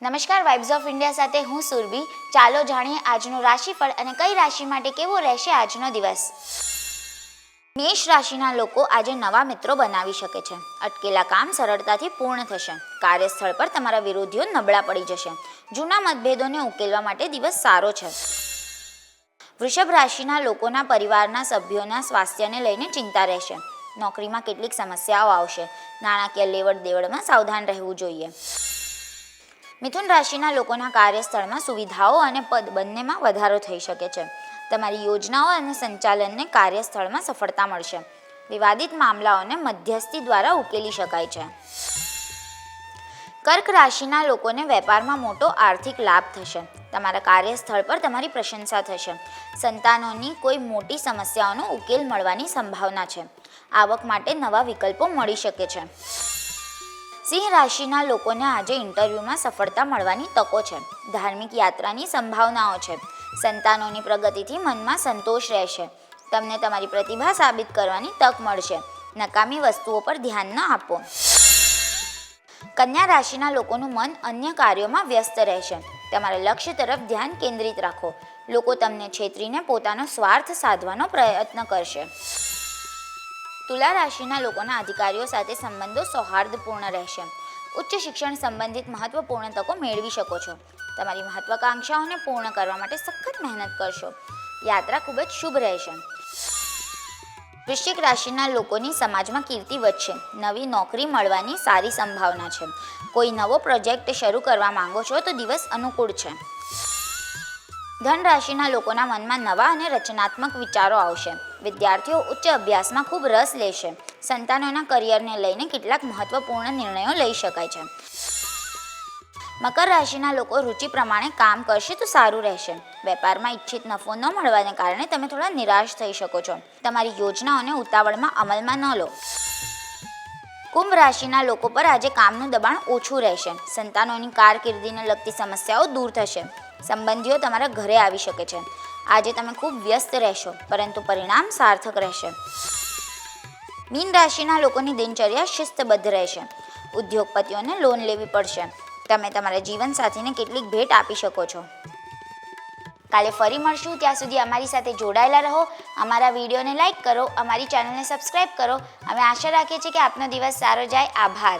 નમસ્કાર, vibes of India સાથે હું સુરભી. ચાલો જાણીએ આજનું રાશિફળ અને કઈ રાશિ માટે કેવો રહેશે આજનો દિવસ. મેષ રાશિના લોકો આજે નવા મિત્રો બનાવી શકે છે. અટકેલા કામ સરળતાથી પૂર્ણ થશે. કાર્યસ્થળ પર તમારા વિરોધીઓ નબળા પડી જશે. જૂના મતભેદોને ઉકેલવા માટે દિવસ સારો છે. વૃષભ રાશિના લોકોના પરિવારના સભ્યોના સ્વાસ્થ્યને લઈને ચિંતા રહેશે. નોકરીમાં કેટલીક સમસ્યાઓ આવશે. નાણાકીય લેવડ દેવડમાં સાવધાન રહેવું જોઈએ. મિથુન રાશિના લોકોના કાર્યસ્થળમાં સુવિધાઓ અને પદ બંનેમાં વધારો થઈ શકે છે. તમારી યોજનાઓ અને સંચાલનને કાર્યસ્થળમાં સફળતા મળશે. વિવાદિત મામલાઓને મધ્યસ્થી દ્વારા ઉકેલી શકાય છે. કર્ક રાશિના લોકોને વેપારમાં મોટો આર્થિક લાભ થશે. તમારા કાર્યસ્થળ પર તમારી પ્રશંસા થશે. સંતાનોની કોઈ મોટી સમસ્યાઓનો ઉકેલ મળવાની સંભાવના છે. આવક માટે નવા વિકલ્પો મળી શકે છે. સિંહ રાશિના લોકોને આજે ઇન્ટરવ્યૂમાં સફળતા મળવાની તકો છે. ધાર્મિક યાત્રાની સંભાવનાઓ છે. સંતાનોની પ્રગતિથી મનમાં સંતોષ રહેશે. તમને તમારી પ્રતિભા સાબિત કરવાની તક મળશે. નકામી વસ્તુઓ પર ધ્યાન ન આપો. કન્યા રાશિના લોકોનું મન અન્ય કાર્યોમાં વ્યસ્ત રહેશે. તમારા લક્ષ્ય તરફ ધ્યાન કેન્દ્રિત રાખો. લોકો તમને છેતરીને પોતાનો સ્વાર્થ સાધવાનો પ્રયત્ન કરશે. તુલા રાશિના લોકોના અધિકારીઓ સાથે સંબંધો સૌહાર્દપૂર્ણ રહેશે. ઉચ્ચ શિક્ષણ સંબંધિત મહત્વપૂર્ણ તકો મેળવી શકો છો. તમારી મહત્વાકાંક્ષાઓને પૂર્ણ કરવા માટે સખત મહેનત કરશો. યાત્રા ખૂબ જ શુભ રહેશે. વૃશ્ચિક રાશિના લોકોની સમાજમાં કીર્તિ વધશે. નવી નોકરી મળવાની સારી સંભાવના છે. કોઈ નવો પ્રોજેક્ટ શરૂ કરવા માંગો છો તો દિવસ અનુકૂળ છે. ધન રાશિના લોકોના મનમાં નવા અને રચનાત્મક વિચારો આવશે. વિદ્યાર્થીઓ ઉચ્ચ અભ્યાસમાં ખૂબ રસ લેશે. સંતાનોના કરિયરને લઈને કેટલાક મહત્વપૂર્ણ નિર્ણયો લઈ શકાય છે. મકર રાશિના લોકો રુચિ પ્રમાણે કામ કરશે તો સારું રહેશે. વેપારમાં ઈચ્છિત નફો ન મળવાને કારણે તમે થોડા નિરાશ થઈ શકો છો. તમારી યોજનાઓને ઉતાવળમાં અમલમાં ન લો. કુંભ રાશિના લોકો પર આજે કામનું દબાણ ઓછું રહેશે. સંતાનોની કારકિર્દીને લગતી સમસ્યાઓ દૂર થશે. સંબંધીઓ તમારા ઘરે આવી શકે છે. આજે તમે ખૂબ વ્યસ્ત રહેશો, પરંતુ પરિણામ સાર્થક રહેશે. મીન રાશિના લોકોની દિનચર્યા શિસ્તબદ્ધ રહેશે. ઉદ્યોગપતિઓને લોન લેવી પડશે. તમે તમારા જીવનસાથીને કેટલીક ભેટ આપી શકો છો. કાલે ફરી મળશું. ત્યાં સુધી અમારી સાથે જોડાયેલા રહો. અમારા વિડીયોને લાઇક કરો, અમારી ચેનલને સબસ્ક્રાઈબ કરો. અમે આશા રાખીએ છીએ કે આપનો દિવસ સારો જાય. આભાર.